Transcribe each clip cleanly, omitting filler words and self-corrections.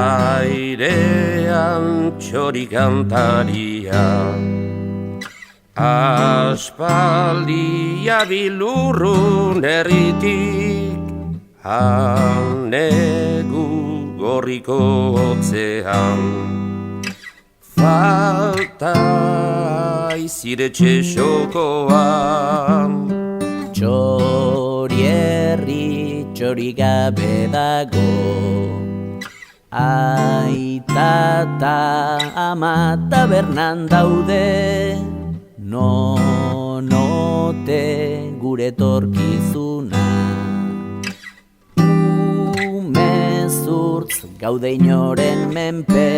airean txori kantaria. Aspaldia bilurrun herritik, negu gorriko hotzean. Falta izire txesokoan. Txori herri txori gabe dago, aita eta ama tabernan daude, nonote gure torkizuna. Umezurtz gaude inoren menpe.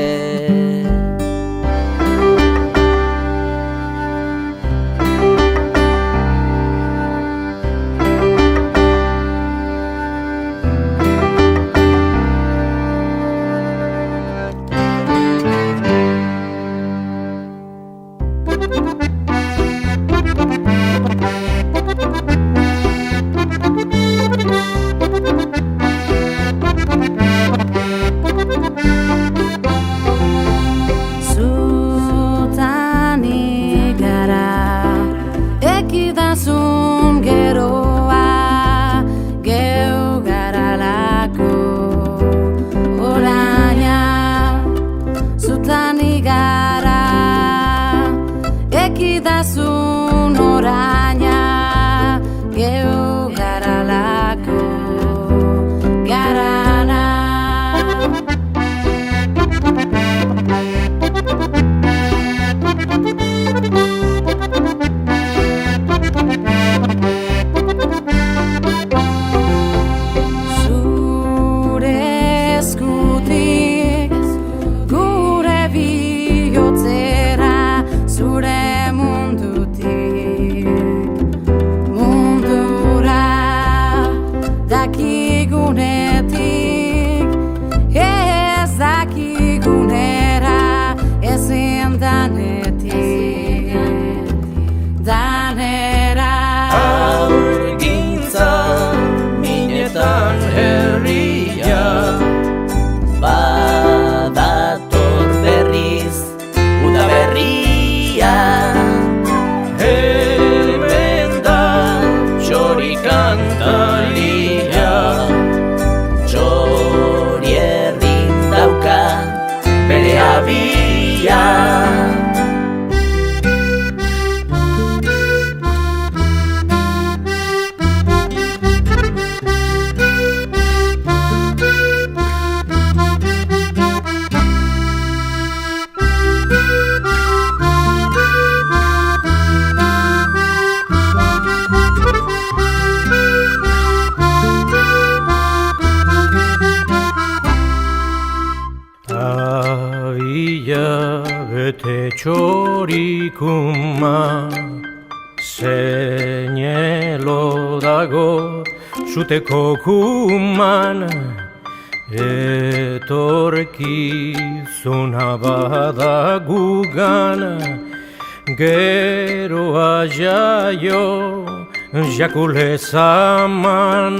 Ekidazun geroa, geu garalako oraina, zutan igara. Ekidazun oraina, geu garalako garana. Dakigunetik ez dakigunera, ezin danetik danera. Aurgintza minetan herria, badator berriz uda berria. Hemen da txori kantaria, txori herrin dauka bere abia. Bete txorikuma, zeinelo dago zuteko kuman, etorkizuna bada gugan, geroa jaio jakule zaman.